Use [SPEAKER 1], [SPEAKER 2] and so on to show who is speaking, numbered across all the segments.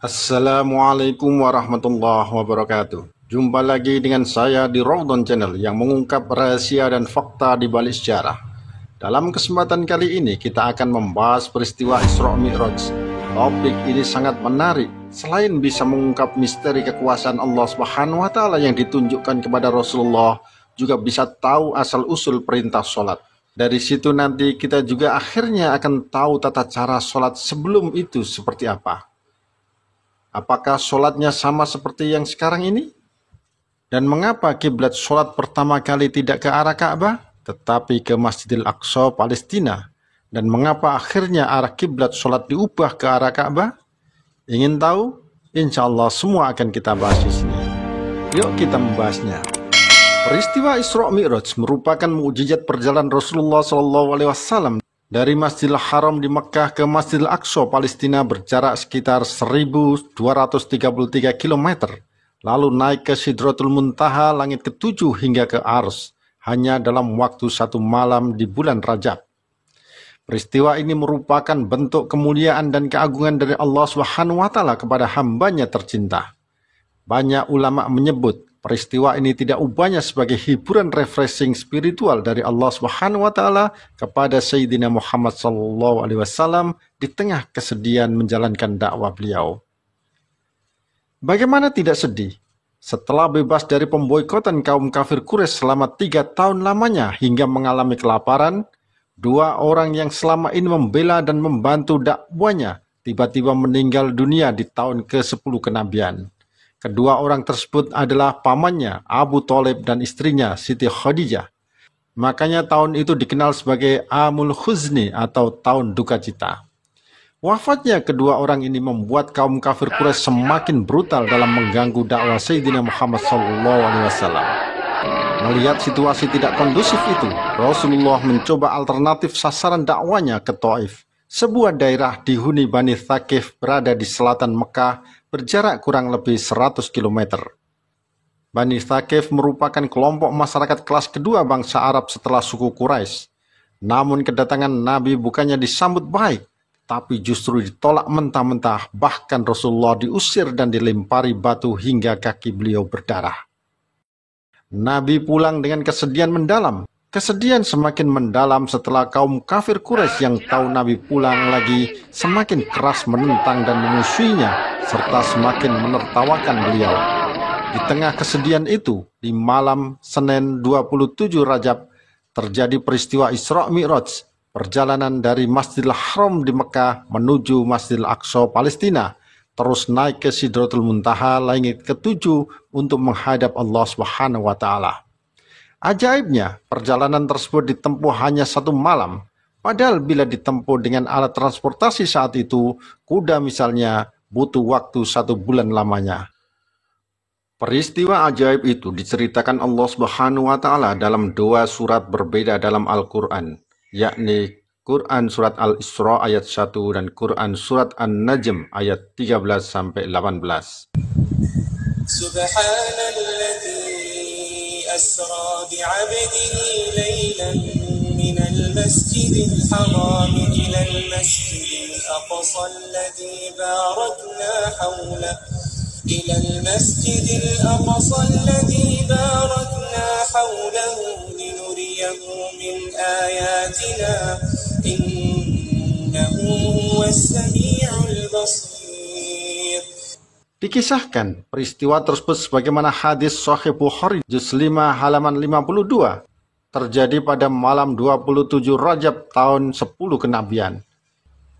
[SPEAKER 1] Assalamualaikum warahmatullahi wabarakatuh. Jumpa lagi dengan saya di Ramadan Channel yang mengungkap rahasia dan fakta di balik sejarah. Dalam kesempatan kali ini kita akan membahas peristiwa Isra Mi'raj. Topik ini sangat menarik. Selain bisa mengungkap misteri kekuasaan Allah Subhanahu wa taala yang ditunjukkan kepada Rasulullah, juga bisa tahu asal-usul perintah sholat. Dari situ nanti kita juga akhirnya akan tahu tata cara sholat sebelum itu seperti apa. Apakah sholatnya sama seperti yang sekarang ini? Dan mengapa kiblat sholat pertama kali tidak ke arah Ka'bah, tetapi ke Masjidil Aqsa, Palestina? Dan mengapa akhirnya arah kiblat sholat diubah ke arah Ka'bah? Ingin tahu? Insya Allah semua akan kita bahas di sini. Yuk kita membahasnya. Peristiwa Isra Mi'raj merupakan mukjizat perjalanan Rasulullah SAW dari Masjidil Haram di Mekkah ke Masjidil Aqsa, Palestina berjarak sekitar 1233 km, lalu naik ke Sidratul Muntaha, langit ketujuh hingga ke Ars, hanya dalam waktu 1 malam di bulan Rajab. Peristiwa ini merupakan bentuk kemuliaan dan keagungan dari Allah Subhanahu wa taala kepada hambanya tercinta. Banyak ulama menyebut peristiwa ini tidak ubahnya sebagai hiburan refreshing spiritual dari Allah Subhanahu wa taala kepada Sayyidina Muhammad SAW di tengah kesedihan menjalankan dakwah beliau. Bagaimana tidak sedih? Setelah bebas dari pemboikotan kaum kafir Quraisy selama 3 tahun lamanya hingga mengalami kelaparan, 2 orang yang selama ini membela dan membantu dakwahnya tiba-tiba meninggal dunia di tahun ke-10 kenabian. Kedua orang tersebut adalah pamannya Abu Thalib dan istrinya Siti Khadijah. Makanya tahun itu dikenal sebagai Amul Khuzni atau tahun duka cita. Wafatnya kedua orang ini membuat kaum kafir Quraisy semakin brutal dalam mengganggu dakwah Sayyidina Muhammad SAW. Melihat situasi tidak kondusif itu, Rasulullah mencoba alternatif sasaran dakwanya ke Taif, sebuah daerah dihuni Bani Thaqif berada di selatan Mekah, berjarak kurang lebih 100 km. Bani Thaqif merupakan kelompok masyarakat kelas kedua bangsa Arab setelah suku Quraisy. Namun kedatangan Nabi bukannya disambut baik, tapi justru ditolak mentah-mentah, bahkan Rasulullah diusir dan dilempari batu hingga kaki beliau berdarah. Nabi pulang dengan kesedihan mendalam. Kesedihan semakin mendalam setelah kaum kafir Quraisy yang tahu Nabi pulang lagi semakin keras menentang dan memusuhinya, serta semakin menertawakan beliau. Di tengah kesedihan itu, di malam Senin 27 Rajab, terjadi peristiwa Isra Mi'raj, perjalanan dari Masjidil Haram di Mekah menuju Masjidil Aqsa, Palestina, terus naik ke Sidratul Muntaha, langit ketujuh untuk menghadap Allah Subhanahu wa taala. Ajaibnya, perjalanan tersebut ditempuh hanya 1 malam, padahal bila ditempuh dengan alat transportasi saat itu, kuda misalnya, butuh waktu 1 bulan lamanya. Peristiwa ajaib itu diceritakan Allah Subhanahu wa taala dalam 2 surat berbeda dalam Al-Quran, yakni Quran surat Al-Isra ayat 1 dan Quran surat An-Najm ayat 13-18.
[SPEAKER 2] Subhanalladzi asra bi'abdihi laylan minal masjidil haram ilal masjidil aqsa alladzi barakna hawlahu ilal masjidil aqsa alladzi barakna hawlahu linuriyahu min ayatina innahu huwas sami'ul basir.
[SPEAKER 1] Dikisahkan peristiwa tersebut sebagaimana hadis Sahih Bukhari juz 5 halaman 52 terjadi pada malam 27 Rajab tahun 10 kenabian.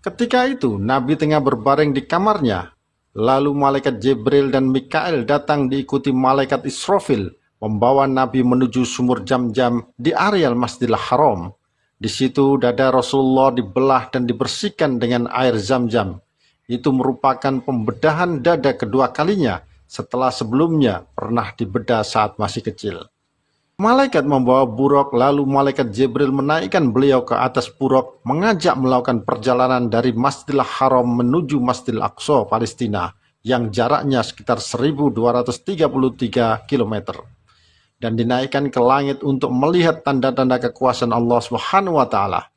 [SPEAKER 1] Ketika itu Nabi tengah berbaring di kamarnya, lalu malaikat Jibril dan Mikail datang diikuti malaikat Israfil membawa Nabi menuju sumur Jam-Jam di areal Masjidil Haram. Di situ dada Rasulullah dibelah dan dibersihkan dengan air Zam-Zam. Itu merupakan pembedahan dada kedua kalinya setelah sebelumnya pernah dibedah saat masih kecil. Malaikat membawa buruk, lalu malaikat Jibril menaikkan beliau ke atas buruk, mengajak melakukan perjalanan dari Masjidil Haram menuju Masjidil Aqsa, Palestina, yang jaraknya sekitar 1233 km. Dan dinaikkan ke langit untuk melihat tanda-tanda kekuasaan Allah Subhanahu wa taala.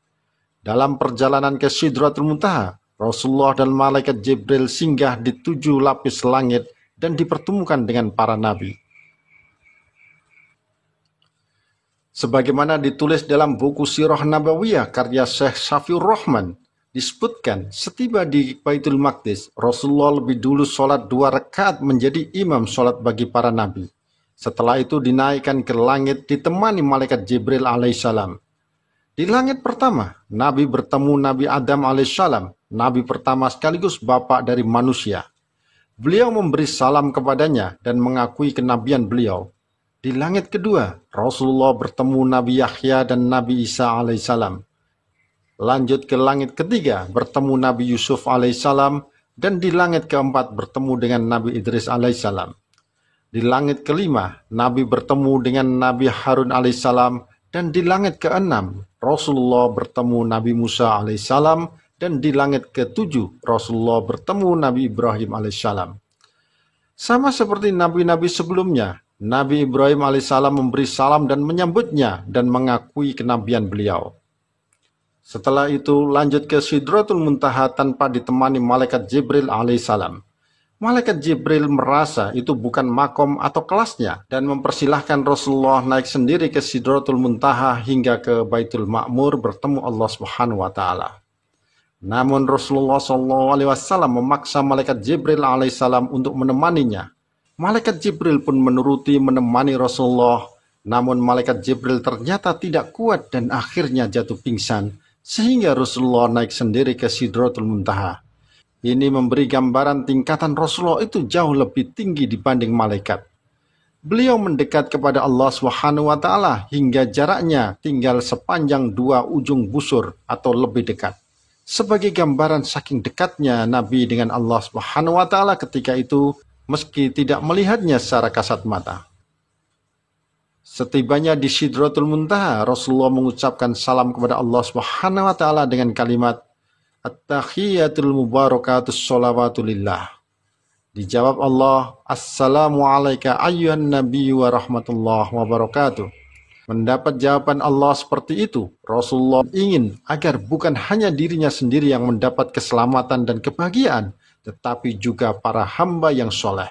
[SPEAKER 1] Dalam perjalanan ke Sidratul Muntaha, Rasulullah dan malaikat Jibril singgah di 7 lapis langit dan dipertemukan dengan para nabi. Sebagaimana ditulis dalam buku Sirah Nabawiyah karya Syekh Safiur Rahman, disebutkan setiba di Baitul Maqdis, Rasulullah lebih dulu sholat 2 rakaat menjadi imam sholat bagi para nabi. Setelah itu dinaikkan ke langit ditemani malaikat Jibril alaihissalam. Di langit pertama, Nabi bertemu Nabi Adam alaihissalam, Nabi pertama sekaligus bapak dari manusia. Beliau memberi salam kepadanya dan mengakui kenabian beliau. Di langit kedua, Rasulullah bertemu Nabi Yahya dan Nabi Isa alaihissalam. Lanjut ke langit ketiga, bertemu Nabi Yusuf alaihissalam, dan di langit keempat bertemu dengan Nabi Idris alaihissalam. Di langit kelima, Nabi bertemu dengan Nabi Harun alaihissalam, dan di langit keenam, Rasulullah bertemu Nabi Musa alaihissalam, dan di langit ketujuh, Rasulullah bertemu Nabi Ibrahim alaihissalam. Sama seperti nabi-nabi sebelumnya, Nabi Ibrahim alaihissalam memberi salam dan menyambutnya dan mengakui kenabian beliau. Setelah itu lanjut ke Sidratul Muntaha tanpa ditemani malaikat Jibril alaihissalam. Malaikat Jibril merasa itu bukan makom atau kelasnya dan mempersilahkan Rasulullah naik sendiri ke Sidratul Muntaha hingga ke Baitul Ma'mur bertemu Allah Subhanahu wa taala. Namun Rasulullah SAW memaksa malaikat Jibril alaihissalam untuk menemaninya. Malaikat Jibril pun menuruti menemani Rasulullah, namun malaikat Jibril ternyata tidak kuat dan akhirnya jatuh pingsan, sehingga Rasulullah naik sendiri ke Sidratul Muntaha. Ini memberi gambaran tingkatan Rasulullah itu jauh lebih tinggi dibanding malaikat. Beliau mendekat kepada Allah Subhanahu wa taala hingga jaraknya tinggal sepanjang 2 ujung busur atau lebih dekat. Sebagai gambaran saking dekatnya Nabi dengan Allah Subhanahu wa taala ketika itu, meski tidak melihatnya secara kasat mata. Setibanya di Sidratul Muntaha, Rasulullah mengucapkan salam kepada Allah Subhanahu wa taala dengan kalimat At-tahiyyatul mubarakatus sholawatulillah. Dijawab Allah, Assalamu alayka ayyuhan nabiyyu wa rahmatullahi wa barakatuh. Mendapat jawaban Allah seperti itu, Rasulullah ingin agar bukan hanya dirinya sendiri yang mendapat keselamatan dan kebahagiaan, tetapi juga para hamba yang soleh.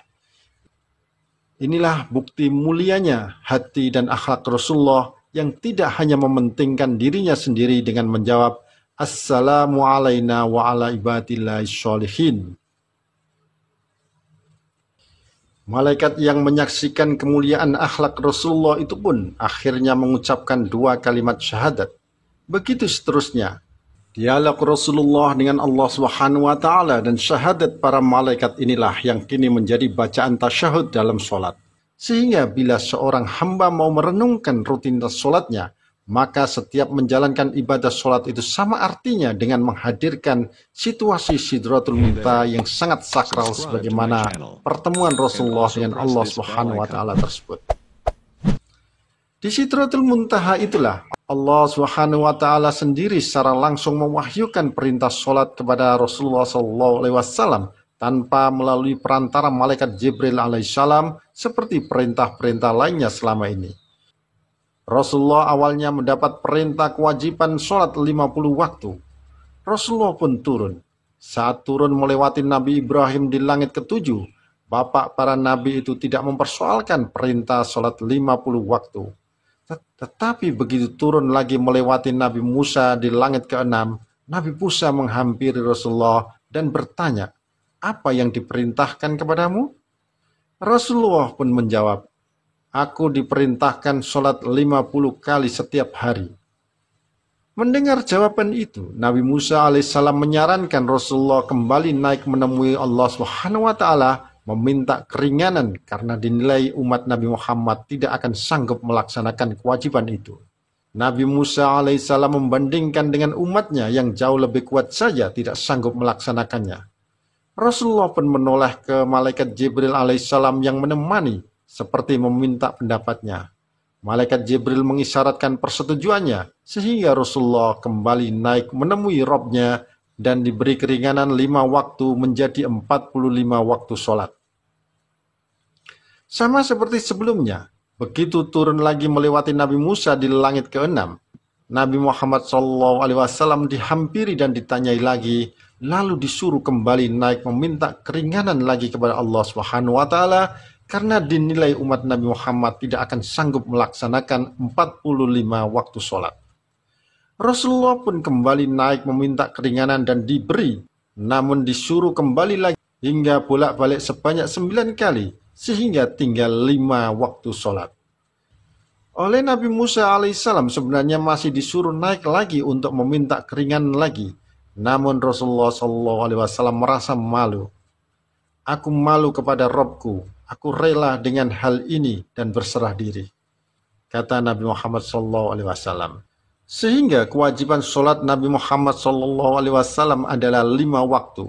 [SPEAKER 1] Inilah bukti mulianya hati dan akhlak Rasulullah yang tidak hanya mementingkan dirinya sendiri dengan menjawab Assalamu alayna wa ala ibadillahi sholihin. Malaikat yang menyaksikan kemuliaan akhlak Rasulullah itu pun akhirnya mengucapkan 2 kalimat syahadat. Begitu seterusnya. Dialog Rasulullah dengan Allah Subhanahu wa taala dan syahadat para malaikat inilah yang kini menjadi bacaan tasyahud dalam sholat. Sehingga bila seorang hamba mau merenungkan rutinitas sholatnya, maka setiap menjalankan ibadah sholat itu sama artinya dengan menghadirkan situasi Sidratul Muntaha yang sangat sakral sebagaimana pertemuan Rasulullah dengan Allah Subhanahu wa taala tersebut. Di Sidratul Muntaha itulah Allah Subhanahu wa taala sendiri secara langsung mewahyukan perintah sholat kepada Rasulullah SAW tanpa melalui perantara malaikat Jibril alaihissalam seperti perintah-perintah lainnya selama ini. Rasulullah awalnya mendapat perintah kewajiban sholat 50 waktu. Rasulullah pun turun. Saat turun melewati Nabi Ibrahim di langit ketujuh, bapak para nabi itu tidak mempersoalkan perintah sholat 50 waktu. Tetapi begitu turun lagi melewati Nabi Musa di langit keenam, Nabi Musa menghampiri Rasulullah dan bertanya, "Apa yang diperintahkan kepadamu?" Rasulullah pun menjawab, "Aku diperintahkan sholat 50 kali setiap hari." Mendengar jawaban itu, Nabi Musa alaihissalam menyarankan Rasulullah kembali naik menemui Allah Subhanahu wa taala, meminta keringanan karena dinilai umat Nabi Muhammad tidak akan sanggup melaksanakan kewajiban itu. Nabi Musa alaihissalam membandingkan dengan umatnya yang jauh lebih kuat saja tidak sanggup melaksanakannya. Rasulullah pun menoleh ke malaikat Jibril alaihissalam yang menemani, seperti meminta pendapatnya. Malaikat Jibril mengisyaratkan persetujuannya, sehingga Rasulullah kembali naik menemui Rabb-Nya dan diberi keringanan 5 waktu menjadi 45 waktu sholat. Sama seperti sebelumnya, begitu turun lagi melewati Nabi Musa di langit ke-6, Nabi Muhammad SAW dihampiri dan ditanyai lagi, lalu disuruh kembali naik meminta keringanan lagi kepada Allah Subhanahu wa taala karena dinilai umat Nabi Muhammad tidak akan sanggup melaksanakan 45 waktu sholat. Rasulullah pun kembali naik meminta keringanan dan diberi, namun disuruh kembali lagi hingga bolak-balik sebanyak 9 kali, sehingga tinggal 5 waktu sholat. Oleh Nabi Musa alaihissalam sebenarnya masih disuruh naik lagi untuk meminta keringanan lagi, namun Rasulullah SAW merasa malu. Aku malu kepada Robku, aku rela dengan hal ini dan berserah diri, kata Nabi Muhammad SAW. Sehingga kewajiban sholat Nabi Muhammad SAW adalah 5 waktu.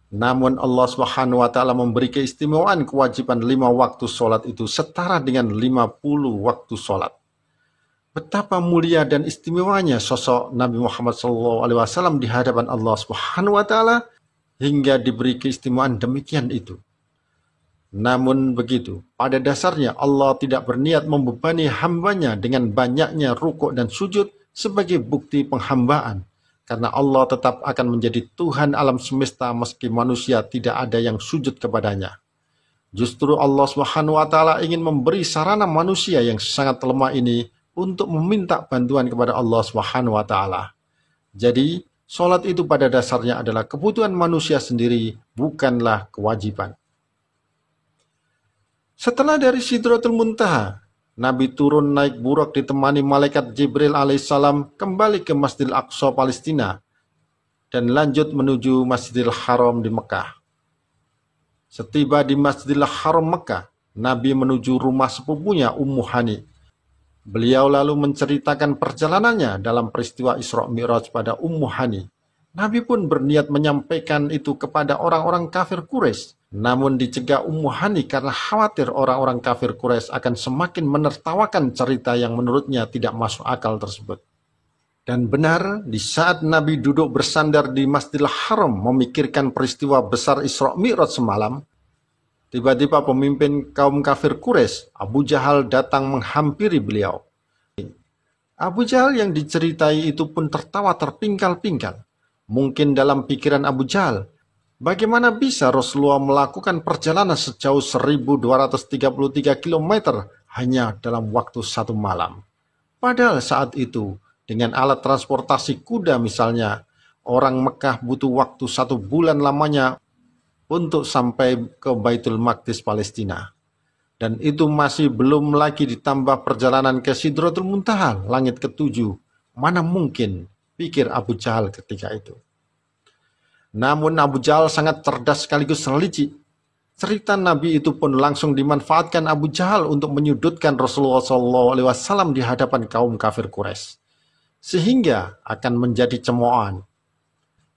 [SPEAKER 1] Namun Allah Subhanahu wa taala memberi keistimewaan kewajiban 5 waktu sholat itu setara dengan 50 waktu sholat. Betapa mulia dan istimewanya sosok Nabi Muhammad SAW di hadapan Allah Subhanahu wa taala hingga diberi keistimewaan demikian itu. Namun begitu, pada dasarnya Allah tidak berniat membebani hambanya dengan banyaknya rukuk dan sujud sebagai bukti penghambaan, karena Allah tetap akan menjadi Tuhan alam semesta meski manusia tidak ada yang sujud kepadanya. Justru Allah Subhanahu wa taala ingin memberi sarana manusia yang sangat lemah ini untuk meminta bantuan kepada Allah Subhanahu wa taala. Jadi, sholat itu pada dasarnya adalah kebutuhan manusia sendiri, bukanlah kewajiban. Setelah dari Sidratul Muntaha, Nabi turun naik buraq ditemani malaikat Jibril alaihissalam kembali ke Masjidil Aqsa Palestina dan lanjut menuju Masjidil Haram di Mekah. Setiba di Masjidil Haram Mekah, Nabi menuju rumah sepupunya Ummu Hani. Beliau lalu menceritakan perjalanannya dalam peristiwa Isra Mi'raj pada Ummu Hani. Nabi pun berniat menyampaikan itu kepada orang-orang kafir Quraisy, namun dicegah Ummu Hani karena khawatir orang-orang kafir Quraisy akan semakin menertawakan cerita yang menurutnya tidak masuk akal tersebut. Dan benar, di saat Nabi duduk bersandar di Masjidil Haram memikirkan peristiwa besar Isra Mi'raj semalam, tiba-tiba pemimpin kaum kafir Quraisy, Abu Jahal, datang menghampiri beliau. Abu Jahal yang diceritai itu pun tertawa terpingkal-pingkal. Mungkin dalam pikiran Abu Jahal, bagaimana bisa Rasulullah melakukan perjalanan sejauh 1233 km hanya dalam waktu 1 malam? Padahal saat itu, dengan alat transportasi kuda misalnya, orang Mekah butuh waktu 1 bulan lamanya untuk sampai ke Baitul Maqdis Palestina. Dan itu masih belum lagi ditambah perjalanan ke Sidratul Muntaha, langit ke-7. Mana mungkin, pikir Abu Jahal ketika itu. Namun Abu Jahal sangat cerdas sekaligus licik. Cerita Nabi itu pun langsung dimanfaatkan Abu Jahal untuk menyudutkan Rasulullah SAW di hadapan kaum kafir Quraisy, sehingga akan menjadi cemoohan.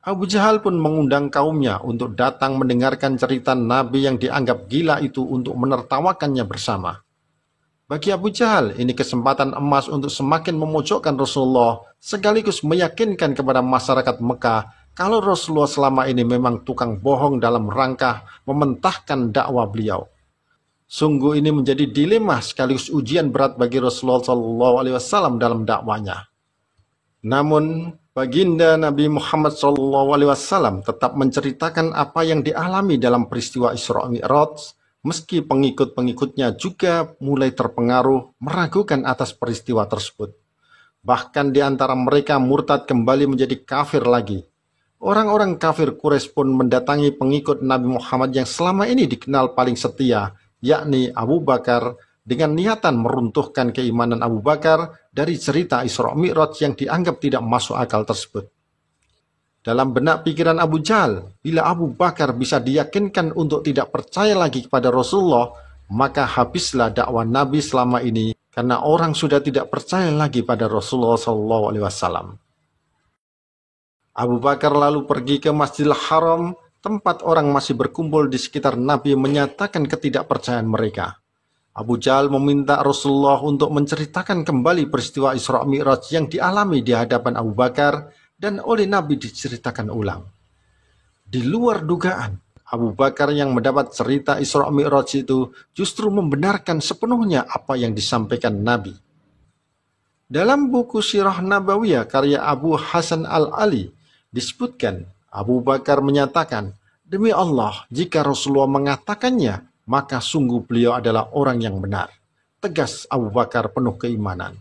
[SPEAKER 1] Abu Jahal pun mengundang kaumnya untuk datang mendengarkan cerita Nabi yang dianggap gila itu untuk menertawakannya bersama. Bagi Abu Jahal, ini kesempatan emas untuk semakin memojokkan Rasulullah, sekaligus meyakinkan kepada masyarakat Mekah kalau Rasulullah selama ini memang tukang bohong dalam rangka mementahkan dakwah beliau. Sungguh ini menjadi dilema sekaligus ujian berat bagi Rasulullah SAW dalam dakwanya. Namun, baginda Nabi Muhammad SAW tetap menceritakan apa yang dialami dalam peristiwa Isra Mi'raj, meski pengikut-pengikutnya juga mulai terpengaruh meragukan atas peristiwa tersebut. Bahkan di antara mereka murtad kembali menjadi kafir lagi. Orang-orang kafir Quraisy pun mendatangi pengikut Nabi Muhammad yang selama ini dikenal paling setia, yakni Abu Bakar, dengan niatan meruntuhkan keimanan Abu Bakar dari cerita Isra Mi'raj yang dianggap tidak masuk akal tersebut. Dalam benak pikiran Abu Jahal, bila Abu Bakar bisa diyakinkan untuk tidak percaya lagi kepada Rasulullah, maka habislah dakwah Nabi selama ini karena orang sudah tidak percaya lagi pada Rasulullah SAW. Abu Bakar lalu pergi ke Masjidil Haram, tempat orang masih berkumpul di sekitar Nabi menyatakan ketidakpercayaan mereka. Abu Jahal meminta Rasulullah untuk menceritakan kembali peristiwa Isra Mi'raj yang dialami di hadapan Abu Bakar dan oleh Nabi diceritakan ulang. Di luar dugaan, Abu Bakar yang mendapat cerita Isra Mi'raj itu justru membenarkan sepenuhnya apa yang disampaikan Nabi. Dalam buku Sirah Nabawiyah karya Abu Hasan Al-Ali disebutkan Abu Bakar menyatakan, "Demi Allah, jika Rasulullah mengatakannya, maka sungguh beliau adalah orang yang benar." Tegas Abu Bakar penuh keimanan.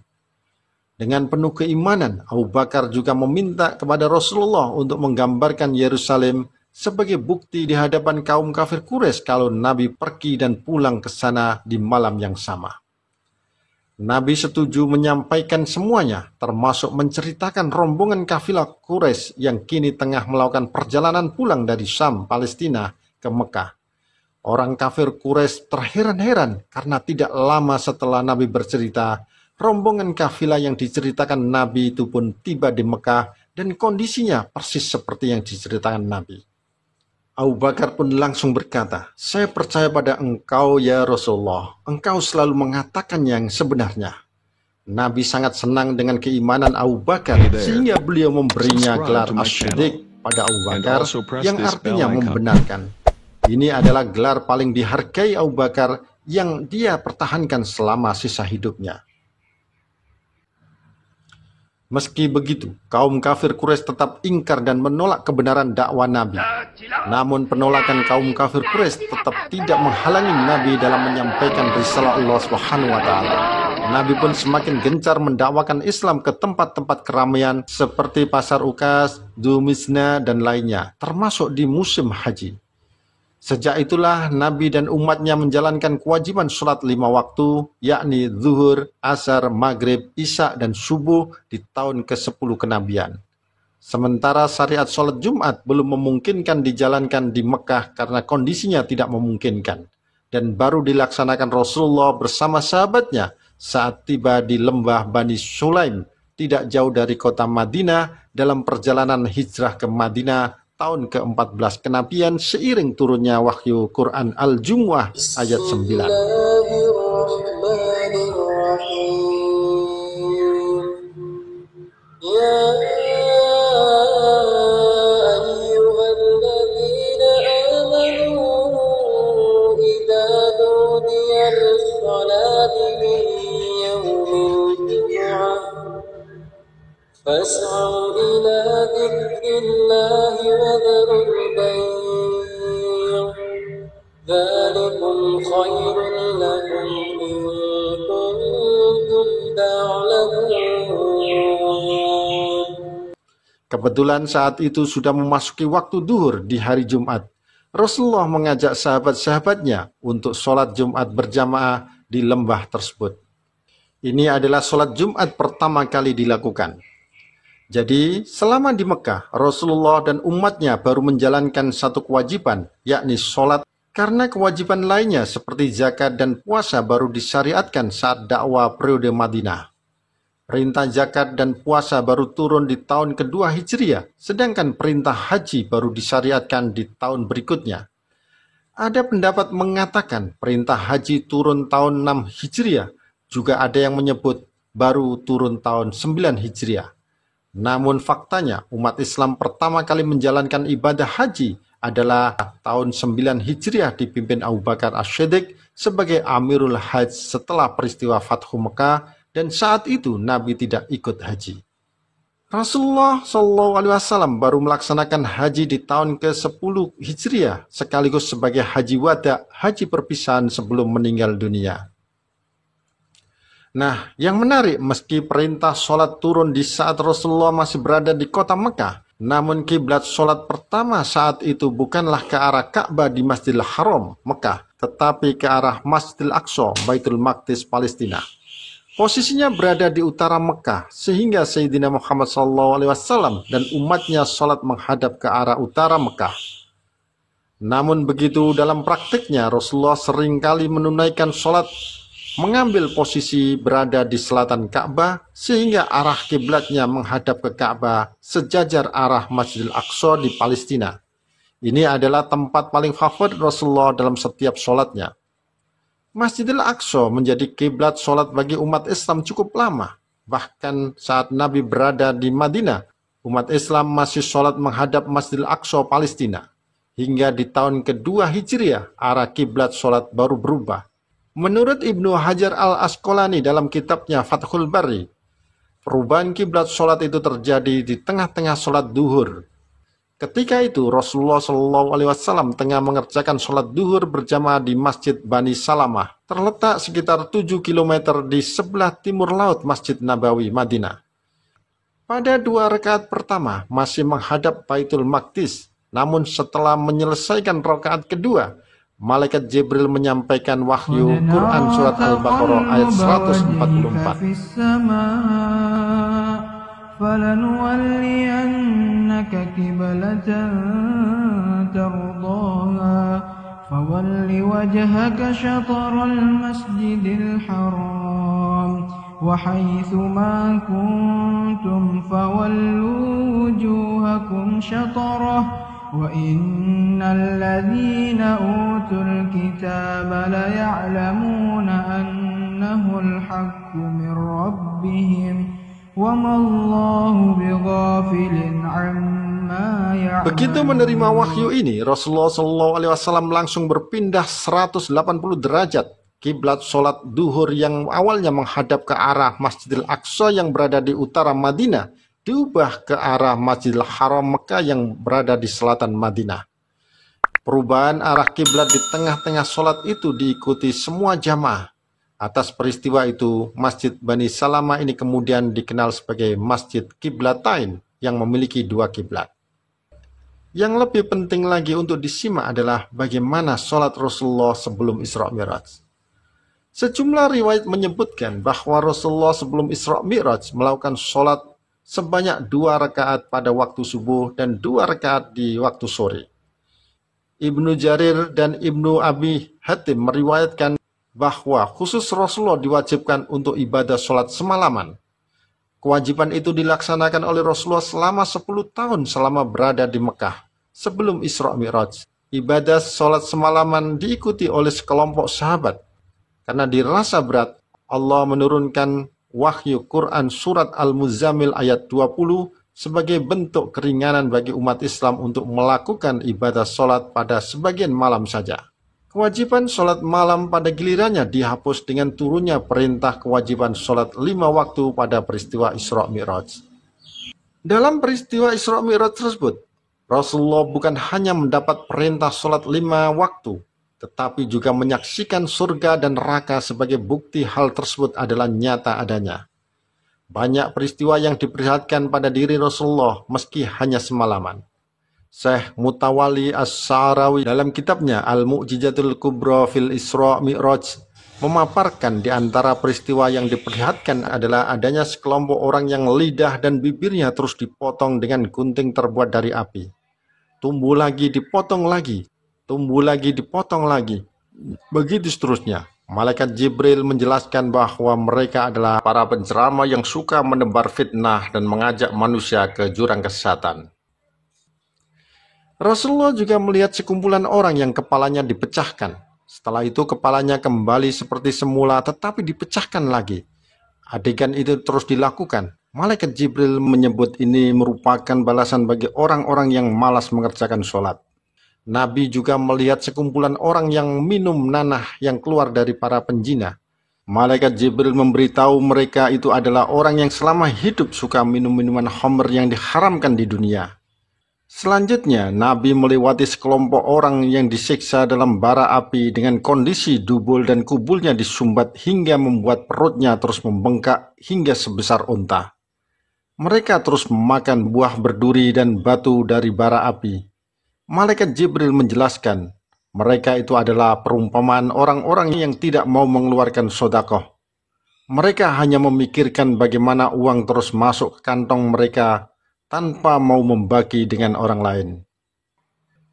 [SPEAKER 1] Dengan penuh keimanan, Abu Bakar juga meminta kepada Rasulullah untuk menggambarkan Yerusalem sebagai bukti di hadapan kaum kafir Quraisy kalau Nabi pergi dan pulang ke sana di malam yang sama. Nabi setuju menyampaikan semuanya, termasuk menceritakan rombongan kafilah Quraisy yang kini tengah melakukan perjalanan pulang dari Syam, Palestina, ke Mekah. Orang kafir Quraisy terheran-heran karena tidak lama setelah Nabi bercerita, rombongan kafilah yang diceritakan Nabi itu pun tiba di Mekah dan kondisinya persis seperti yang diceritakan Nabi. Abu Bakar pun langsung berkata, "Saya percaya pada engkau ya Rasulullah, engkau selalu mengatakan yang sebenarnya." Nabi sangat senang dengan keimanan Abu Bakar sehingga beliau memberinya gelar As-Siddiq pada Abu Bakar yang artinya membenarkan. Ini adalah gelar paling dihargai Abu Bakar yang dia pertahankan selama sisa hidupnya. Meski begitu, kaum kafir Quraisy tetap ingkar dan menolak kebenaran dakwah Nabi. Namun penolakan kaum kafir Quraisy tetap tidak menghalangi Nabi dalam menyampaikan risalah Allah Subhanahu wa taala. Nabi pun semakin gencar mendakwakan Islam ke tempat-tempat keramaian seperti Pasar Ukas, Dumisna, dan lainnya, termasuk di musim haji. Sejak itulah Nabi dan umatnya menjalankan kewajiban sholat 5 waktu, yakni zuhur, asar, maghrib, isya, dan subuh di tahun ke-10 kenabian. Sementara syariat sholat Jumat belum memungkinkan dijalankan di Mekah karena kondisinya tidak memungkinkan, dan baru dilaksanakan Rasulullah bersama sahabatnya saat tiba di lembah Bani Sulaim, tidak jauh dari kota Madinah dalam perjalanan hijrah ke Madinah tahun ke-14 kenabian seiring turunnya wahyu Quran Al-Jumu'ah ayat 9.
[SPEAKER 2] فاسعوا إلى ذكر الله وذروا البيع ذلكم خير لكم إن كنتم تعلمون.
[SPEAKER 1] Kebetulan saat itu sudah memasuki waktu duhur di hari Jumat. Rasulullah mengajak sahabat-sahabatnya untuk sholat Jumat berjamaah di lembah tersebut. Ini adalah sholat Jumat pertama kali dilakukan. Jadi, selama di Mekah, Rasulullah dan umatnya baru menjalankan satu kewajiban, yakni sholat, karena kewajiban lainnya seperti zakat dan puasa baru disyariatkan saat dakwah periode Madinah. Perintah zakat dan puasa baru turun di tahun kedua Hijriah, sedangkan perintah haji baru disyariatkan di tahun berikutnya. Ada pendapat mengatakan perintah haji turun tahun 6 Hijriah, juga ada yang menyebut baru turun tahun 9 Hijriah. Namun faktanya umat Islam pertama kali menjalankan ibadah haji adalah tahun 9 Hijriah dipimpin Abu Bakar As-Siddiq sebagai Amirul Hajj setelah peristiwa Fathu Mekah, dan saat itu Nabi tidak ikut haji. Rasulullah SAW baru melaksanakan haji di tahun ke-10 Hijriah sekaligus sebagai haji wada, haji perpisahan sebelum meninggal dunia. Nah, yang menarik, meski perintah sholat turun di saat Rasulullah masih berada di kota Mekah, namun kiblat sholat pertama saat itu bukanlah ke arah Ka'bah di Masjidil Haram, Mekah, tetapi ke arah Masjidil Aqsa, Baitul Maqdis, Palestina. Posisinya berada di utara Mekah, sehingga Sayyidina Muhammad SAW dan umatnya sholat menghadap ke arah utara Mekah. Namun begitu dalam praktiknya, Rasulullah seringkali menunaikan sholat mengambil posisi berada di selatan Ka'bah sehingga arah kiblatnya menghadap ke Ka'bah sejajar arah Masjidil Aqsa di Palestina. Ini adalah tempat paling favorit Rasulullah dalam setiap sholatnya. Masjidil Aqsa menjadi kiblat sholat bagi umat Islam cukup lama. Bahkan saat Nabi berada di Madinah, umat Islam masih sholat menghadap Masjidil Aqsa Palestina. Hingga di tahun kedua Hijriah, arah kiblat sholat baru berubah. Menurut Ibnu Hajar Al-Asqalani dalam kitabnya Fathul Bari, perubahan kiblat sholat itu terjadi di tengah-tengah sholat duhur. Ketika itu Rasulullah SAW tengah mengerjakan sholat duhur berjamaah di Masjid Bani Salamah, terletak sekitar 7 km di sebelah timur laut Masjid Nabawi, Madinah. Pada 2 rakaat pertama masih menghadap Baitul Maqdis, namun setelah menyelesaikan rakaat kedua, Malaikat Jibril menyampaikan wahyu Quran Surat Al-Baqarah ayat 144.
[SPEAKER 3] فلنولينك قبلة ترضاها فول وجهك شطر المسجد الحرام وحيث ما كنتم فولوا وجوهكم شطره وإن الذين أوتوا الكتاب ليعلمون أنه الحق من ربهم وَمَا اللَّهُ بِغَافِلٍ عَمَّا يَعْمَلُونَ.
[SPEAKER 1] Begitu menerima wahyu ini, Rasulullah SAW langsung berpindah 180 derajat. Kiblat sholat duhur yang awalnya menghadap ke arah Masjidil Aqsa yang berada di utara Madinah, diubah ke arah Masjidil Haram Mekah yang berada di selatan Madinah. Perubahan arah kiblat di tengah-tengah sholat itu diikuti semua jamaah. Atas peristiwa itu, Masjid Bani Salamah ini kemudian dikenal sebagai Masjid Qiblatain yang memiliki 2 kiblat. Yang lebih penting lagi untuk disimak adalah bagaimana sholat Rasulullah sebelum Isra Mi'raj. Sejumlah riwayat menyebutkan bahwa Rasulullah sebelum Isra Mi'raj melakukan sholat sebanyak 2 rakaat pada waktu subuh dan 2 rakaat di waktu sore. Ibnu Jarir dan Ibnu Abi Hatim meriwayatkan bahwa khusus Rasulullah diwajibkan untuk ibadah sholat semalaman. Kewajiban itu dilaksanakan oleh Rasulullah selama 10 tahun selama berada di Mekah sebelum Isra Mi'raj. Ibadah sholat semalaman diikuti oleh sekelompok sahabat. Karena dirasa berat, Allah menurunkan wahyu Quran Surat Al-Muzammil ayat 20 sebagai bentuk keringanan bagi umat Islam untuk melakukan ibadah sholat pada sebagian malam saja. Kewajiban sholat malam pada gilirannya dihapus dengan turunnya perintah kewajiban sholat 5 waktu pada peristiwa Isra Mi'raj. Dalam peristiwa Isra Mi'raj tersebut, Rasulullah bukan hanya mendapat perintah sholat 5 waktu, tetapi juga menyaksikan surga dan neraka sebagai bukti hal tersebut adalah nyata adanya. Banyak peristiwa yang diperlihatkan pada diri Rasulullah meski hanya semalaman. Syekh Mutawalli As-Sa'rawi dalam kitabnya Al-Mu'jizatul Kubra fil Isra Mi'raj memaparkan di antara peristiwa yang diperlihatkan adalah adanya sekelompok orang yang lidah dan bibirnya terus dipotong dengan gunting terbuat dari api. Tumbuh lagi, dipotong lagi, tumbuh lagi, dipotong lagi. Begitu seterusnya. Malaikat Jibril menjelaskan bahwa mereka adalah para penceramah yang suka menebar fitnah dan mengajak manusia ke jurang kesesatan. Rasulullah juga melihat sekumpulan orang yang kepalanya dipecahkan. Setelah itu kepalanya kembali seperti semula tetapi dipecahkan lagi. Adegan itu terus dilakukan. Malaikat Jibril menyebut ini merupakan balasan bagi orang-orang yang malas mengerjakan sholat. Nabi juga melihat sekumpulan orang yang minum nanah yang keluar dari para penjina. Malaikat Jibril memberitahu mereka itu adalah orang yang selama hidup suka minum minuman khamr yang diharamkan di dunia. Selanjutnya, Nabi melewati sekelompok orang yang disiksa dalam bara api dengan kondisi dubul dan kubulnya disumbat hingga membuat perutnya terus membengkak hingga sebesar unta. Mereka terus memakan buah berduri dan batu dari bara api. Malaikat Jibril menjelaskan, mereka itu adalah perumpamaan orang-orang yang tidak mau mengeluarkan sedekah. Mereka hanya memikirkan bagaimana uang terus masuk ke kantong mereka tanpa mau membagi dengan orang lain.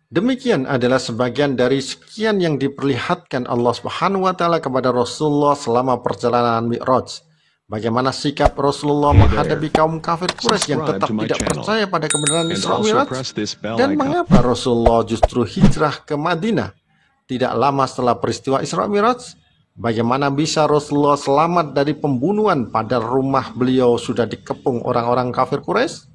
[SPEAKER 1] Demikian adalah sebagian dari sekian yang diperlihatkan Allah Subhanahu wa Ta'ala kepada Rasulullah selama perjalanan Mi'raj. Bagaimana sikap Rasulullah menghadapi kaum kafir Quraisy yang tetap tidak percaya pada kebenaran Isra Mi'raj, dan mengapa Rasulullah justru hijrah ke Madinah tidak lama setelah peristiwa Isra Mi'raj. Bagaimana bisa Rasulullah selamat dari pembunuhan padahal rumah beliau sudah dikepung orang-orang kafir Quraisy?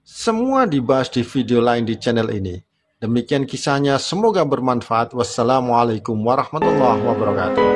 [SPEAKER 1] Semua dibahas di video lain di channel ini. Demikian kisahnya, semoga bermanfaat. Wassalamualaikum warahmatullahi wabarakatuh.